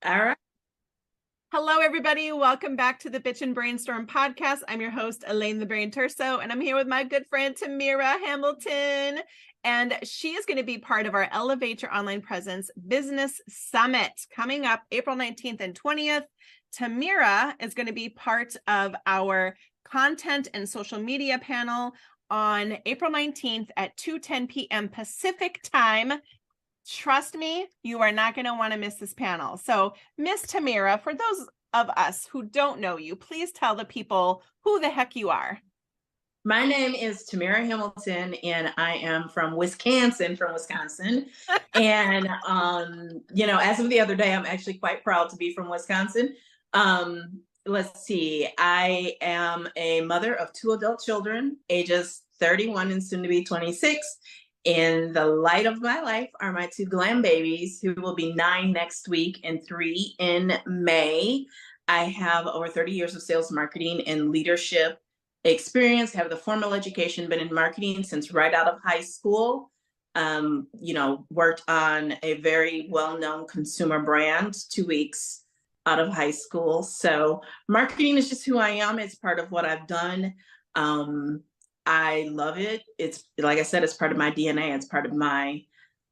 All right. Hello, everybody. Welcome back to the Bitch and Brainstorm podcast. I'm your host, Elaine the Brain Terso, and I'm here with my good friend, Tamira Hamilton. And she is going to be part of our Elevate Your Online Presence Business Summit coming up April 19th and 20th. Tamira is going to be part of our content and social media panel on April 19th at 2:10 p.m. Pacific time. Trust me, you are not going to want to miss this panel. So, Miss Tamira, for those of us who don't know you, please tell the people who the heck you are. My name is Tamira Hamilton, and I am from Wisconsin, And, as of the other day, I'm actually quite proud to be from Wisconsin. Let's see. I am a mother of two adult children, ages 31 and soon to be 26. And the light of my life are my two glam babies, who will be 9 next week and 3 in May. I have over 30 years of sales, marketing, and leadership experience, have the formal education, been in marketing since right out of high school. Worked on a very well-known consumer brand 2 weeks out of high school. So marketing is just who I am. It's part of what I've done. I love it. It's, like I said, it's part of my DNA. It's part of my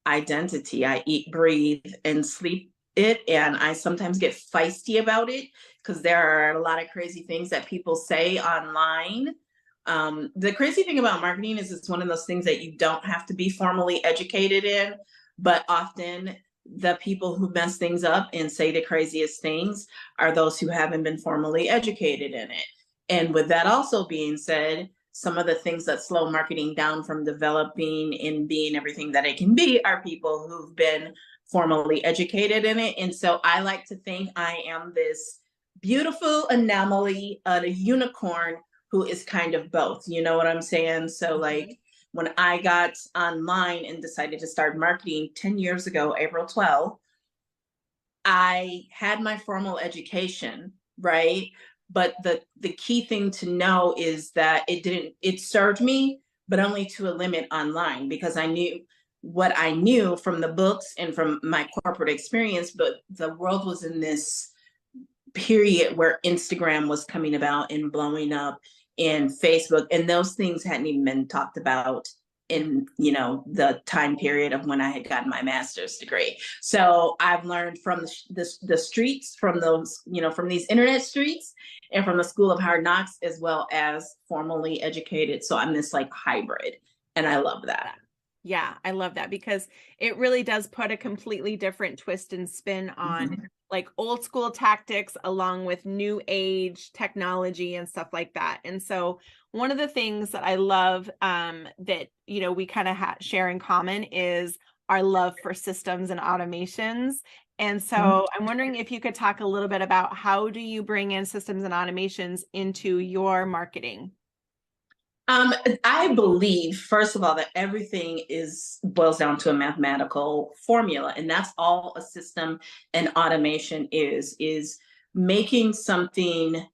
identity. I eat, breathe, and sleep it. And I sometimes get feisty about it because there are a lot of crazy things that people say online. The crazy thing about marketing is it's one of those things that you don't have to be formally educated in, but often the people who mess things up and say the craziest things are those who haven't been formally educated in it. And with that also being said, some of the things that slow marketing down from developing and being everything that it can be are people who've been formally educated in it. And so I like to think I am this beautiful anomaly, a unicorn who is kind of both. You know what I'm saying? So like when I got online and decided to start marketing 10 years ago, April 12th, I had my formal education, right? But the key thing to know is that it served me, but only to a limit online, because I knew what I knew from the books and from my corporate experience, but the world was in this period where Instagram was coming about and blowing up, and Facebook, and those things hadn't even been talked about in the time period of when I had gotten my master's degree. So I've learned from the streets, from those, from these internet streets, and from the school of hard knocks, as well as formally educated. So I'm this like hybrid, and I love that. Yeah, I love that because it really does put a completely different twist and spin on like old school tactics along with new age technology and stuff like that. And so one of the things that I love that, we kind of share in common is our love for systems and automations. And so I'm wondering if you could talk a little bit about how do you bring in systems and automations into your marketing? I believe, first of all, that everything boils down to a mathematical formula, and that's all a system and automation is making something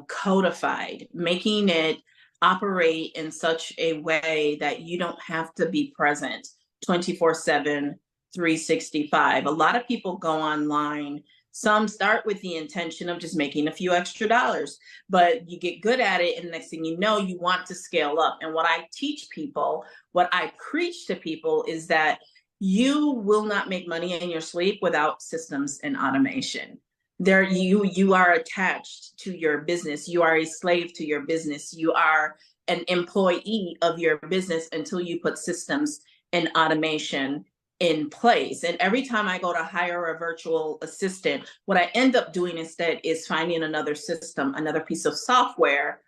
codified, making it operate in such a way that you don't have to be present 24/7, 365. A lot of people go online. Some start with the intention of just making a few extra dollars, but you get good at it, and next thing you know, you want to scale up. And what I teach people, what I preach to people, is that you will not make money in your sleep without systems and automation. You are attached to your business. You are a slave to your business. You are an employee of your business until you put systems and automation in place. And every time I go to hire a virtual assistant, what I end up doing instead is finding another system, another piece of software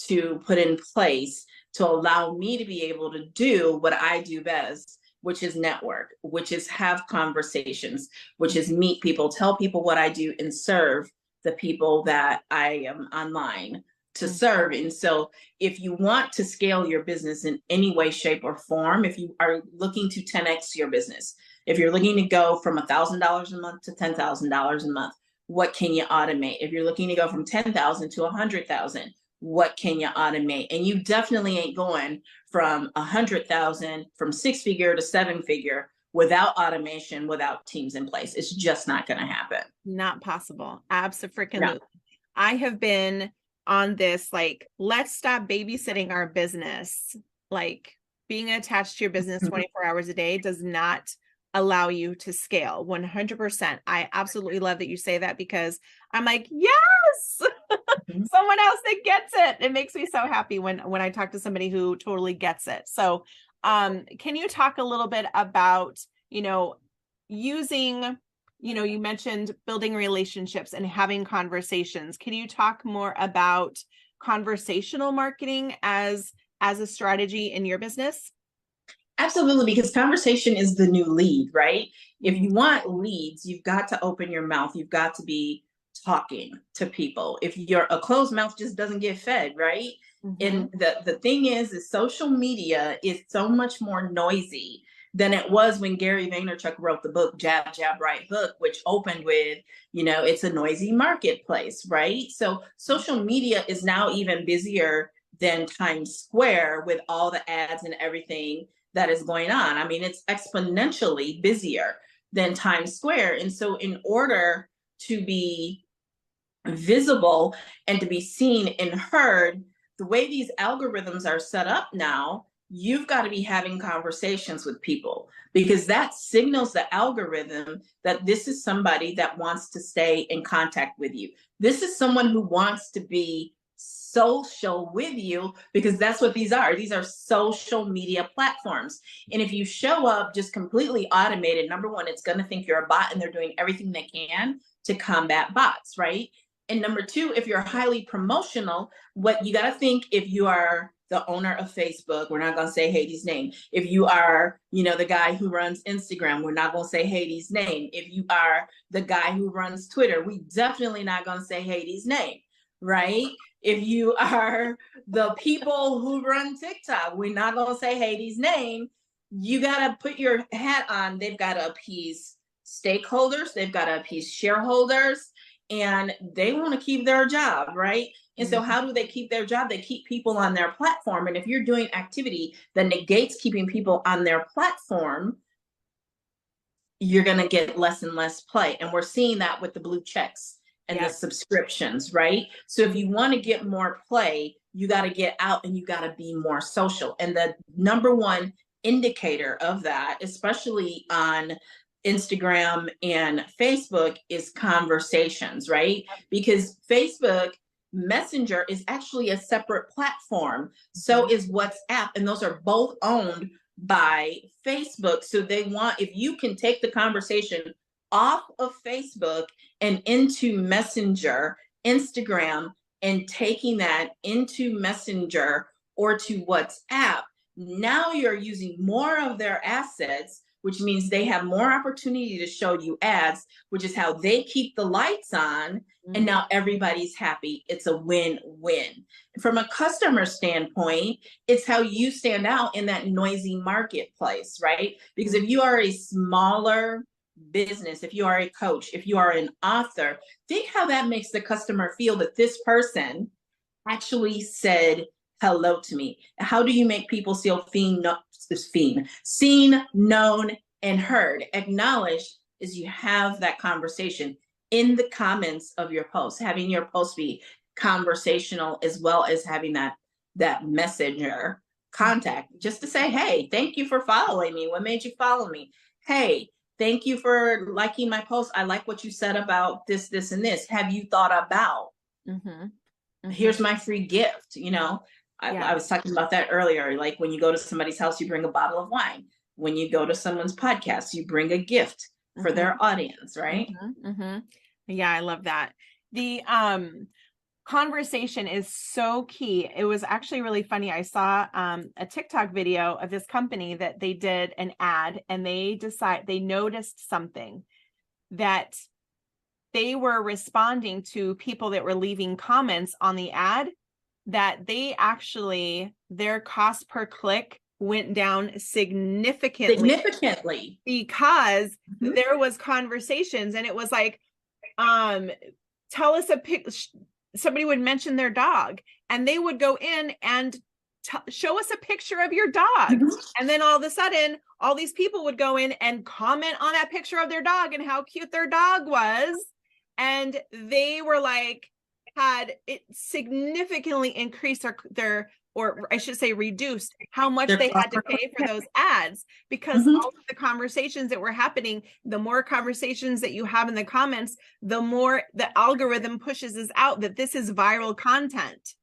to put in place to allow me to be able to do what I do best, which is network, which is have conversations, which is meet people, tell people what I do, and serve the people that I am online to serve. And so if you want to scale your business in any way, shape, or form, if you are looking to 10x your business, if you're looking to go from $1,000 a month to $10,000 a month, what can you automate? If you're looking to go from 10,000 to 100,000, what can you automate? And you definitely ain't going from 100,000 from 6-figure to 7-figure without automation, without teams in place. It's just not going to happen. Not possible. Absolutely. No. I have been on this, like, let's stop babysitting our business. Like, being attached to your business 24 hours a day does not allow you to scale 100%. I absolutely love that you say that, because I'm like, yes, someone else that gets it. It makes me so happy when I talk to somebody who totally gets it. So can you talk a little bit about, using, you mentioned building relationships and having conversations. Can you talk more about conversational marketing as a strategy in your business? Absolutely, because conversation is the new lead, right? If you want leads, you've got to open your mouth. You've got to be talking to people. If you're a closed mouth, just doesn't get fed, right? And the thing is social media is so much more noisy than it was when Gary Vaynerchuk wrote the book, Jab, Jab, Right Hook, which opened with, it's a noisy marketplace, right? So social media is now even busier than Times Square with all the ads and everything that is going on. I mean, it's exponentially busier than Times Square. And so in order to be visible and to be seen and heard, the way these algorithms are set up now, you've got to be having conversations with people, because that signals the algorithm that this is somebody that wants to stay in contact with you. This is someone who wants to be social with you, because that's what these are. These are social media platforms. And if you show up just completely automated, number one, it's going to think you're a bot, and they're doing everything they can to combat bots, right? And number two, if you're highly promotional, what you got to think, if you are the owner of Facebook, we're not going to say Hades' name. If you are, the guy who runs Instagram, we're not going to say Hades' name. If you are the guy who runs Twitter, we definitely not going to say Hades' name, right? If you are the people who run TikTok, we're not going to say Hades' name. You got to put your hat on. They've got to appease stakeholders. They've got to appease shareholders, and they want to keep their job, right? And so how do they keep their job? They keep people on their platform. And if you're doing activity that negates keeping people on their platform, you're going to get less and less play. And we're seeing that with the blue checks and the subscriptions, right? So if you want to get more play, you got to get out and you got to be more social. And the number one indicator of that, especially on Instagram and Facebook, is conversations, right? Because Facebook Messenger is actually a separate platform. So is WhatsApp, and those are both owned by Facebook. So they want, if you can take the conversation off of Facebook and into Messenger, Instagram, and taking that into Messenger or to WhatsApp, now you're using more of their assets, which means they have more opportunity to show you ads, which is how they keep the lights on. And now everybody's happy. It's a win-win. From a customer standpoint, it's how you stand out in that noisy marketplace, right? Because if you are a smaller business, if you are a coach, if you are an author, think how that makes the customer feel that this person actually said hello to me. How do you make people feel seen, known, and heard? Acknowledged is you have that conversation in the comments of your post, having your post be conversational, as well as having that messenger contact, just to say, hey, thank you for following me. What made you follow me? Hey, thank you for liking my post. I like what you said about this, this, and this. Have you thought about, here's my free gift. I was talking about that earlier. Like when you go to somebody's house, you bring a bottle of wine. When you go to someone's podcast, you bring a gift for their audience, right? Yeah, I love that. The conversation is so key. It was actually really funny. I saw a TikTok video of this company that they did an ad, and they noticed something, that they were responding to people that were leaving comments on the ad, that their cost per click went down significantly because there was conversations, and it was like, tell us somebody would mention their dog, and they would go in and show us a picture of your dog. And then all of a sudden, all these people would go in and comment on that picture of their dog and how cute their dog was. And they were like, had it significantly increased their, or I should say reduced how much they had to pay for those ads, because all of the conversations that were happening, the more conversations that you have in the comments, the more the algorithm pushes us out that this is viral content.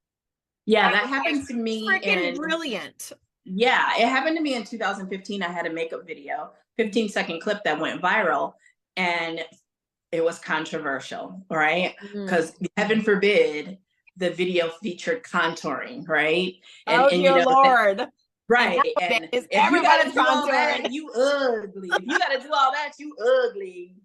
Yeah, that happened to me. Freaking brilliant. Yeah, it happened to me in 2015. I had a makeup video, 15-second clip that went viral, and it was controversial, right? Because heaven forbid the video featured contouring, right? And dear Lord. Right. And if you gotta do all that, you ugly. If you gotta do all that, you ugly,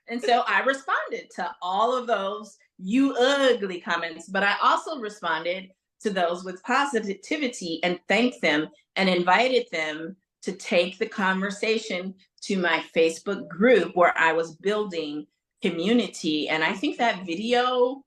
And so I responded to all of those you ugly comments, but I also responded to those with positivity and thanked them and invited them to take the conversation to my Facebook group where I was building community. And I think that video,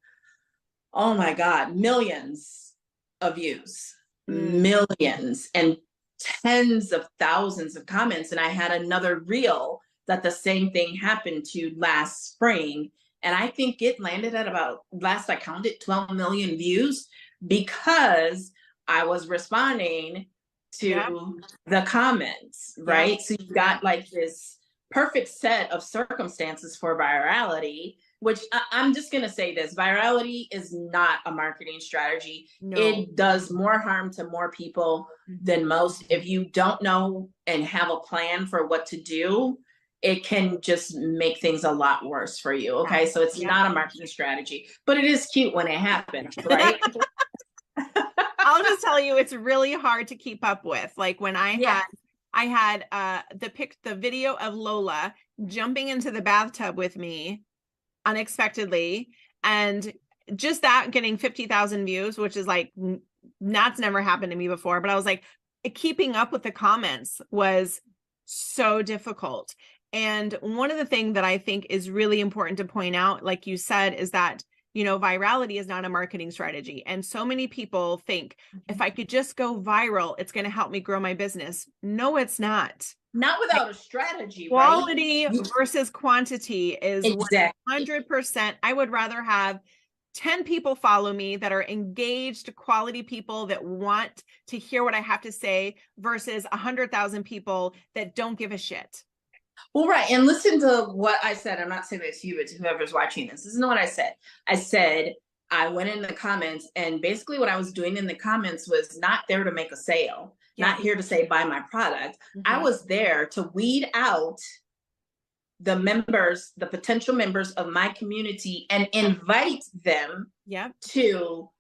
oh my God, millions of views, millions, and tens of thousands of comments. And I had another reel that the same thing happened to last spring. And I think it landed at about, last I counted, 12 million views, because I was responding to the comments, right? So you've got like this perfect set of circumstances for virality, which I'm just going to say this: virality is not a marketing strategy. No. It does more harm to more people than most. If you don't know and have a plan for what to do, it can just make things a lot worse for you. Okay. So it's not a marketing strategy, but it is cute when it happens, right? I'll just tell you, it's really hard to keep up with. Like when I had the video of Lola jumping into the bathtub with me unexpectedly, and just that getting 50,000 views, which is like, that's never happened to me before. But I was like, keeping up with the comments was so difficult. And one of the things that I think is really important to point out, like you said, is that virality is not a marketing strategy. And so many people think, if I could just go viral, it's going to help me grow my business. No, it's not. Not without a strategy. Quality versus quantity is 100%. I would rather have 10 people follow me that are engaged, quality people that want to hear what I have to say, versus 100,000 people that don't give a shit. Well, right. And listen to what I said. I'm not saying this to you, but to whoever's watching this. This is what I said. I said, I went in the comments, and basically what I was doing in the comments was not there to make a sale, not here to say, buy my product. I was there to weed out the members, the potential members of my community, and invite them to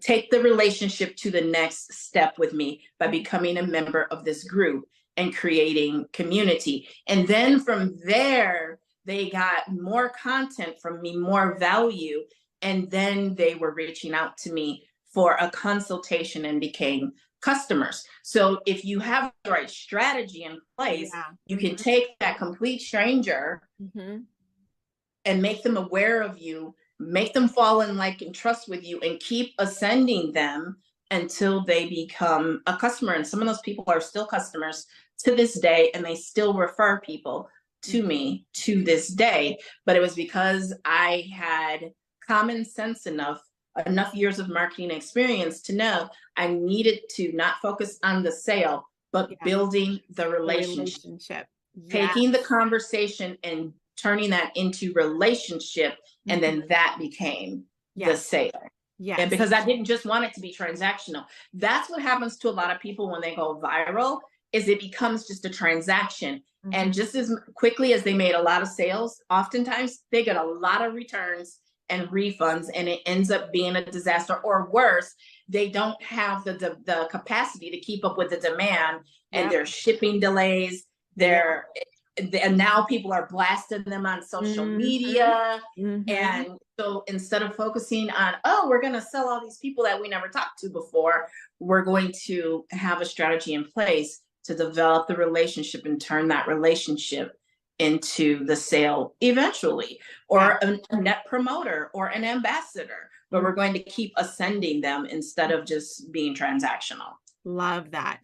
take the relationship to the next step with me by becoming a member of this group and creating community. And then from there, they got more content from me, more value. And then they were reaching out to me for a consultation and became customers. So if you have the right strategy in place, you can take that complete stranger and make them aware of you, make them fall in like and trust with you, and keep ascending them until they become a customer. And some of those people are still customers to this day, and they still refer people to me to this day. But it was because I had common sense enough years of marketing experience to know I needed to not focus on the sale, but building the relationship. Taking the conversation and turning that into relationship. And then that became the sale. Yeah. And because I didn't just want it to be transactional. That's what happens to a lot of people when they go viral, is it becomes just a transaction. And just as quickly as they made a lot of sales, oftentimes they get a lot of returns and refunds, and it ends up being a disaster. Or worse, they don't have the capacity to keep up with the demand, and there's shipping delays. And now people are blasting them on social media. And so instead of focusing on, we're going to sell all these people that we never talked to before, we're going to have a strategy in place to develop the relationship and turn that relationship into the sale eventually, or a net promoter or an ambassador, but we're going to keep ascending them instead of just being transactional. Love that.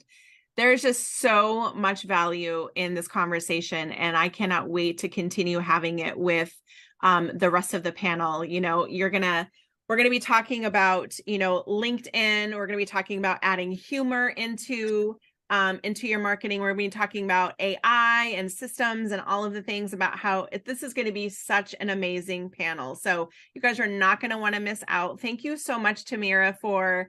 There's just so much value in this conversation, and I cannot wait to continue having it with the rest of the panel. You know, we're going to be talking about, you know, LinkedIn. We're going to be talking about adding humor into your marketing. We're going to be talking about AI and systems and all of the things about how this is going to be such an amazing panel. So you guys are not going to want to miss out. Thank you so much, Tamira, for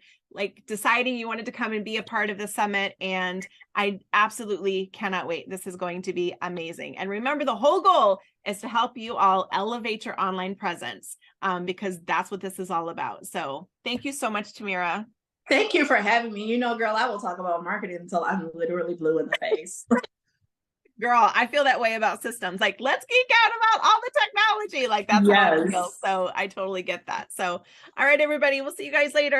deciding you wanted to come and be a part of the summit. And I absolutely cannot wait. This is going to be amazing. And remember, the whole goal is to help you all elevate your online presence, because that's what this is all about. So thank you so much, Tamira. Thank you for having me. You know, girl, I will talk about marketing until I'm literally blue in the face. Girl, I feel that way about systems. Let's geek out about all the technology. That's how I feel. So I totally get that. So, all right, everybody, we'll see you guys later.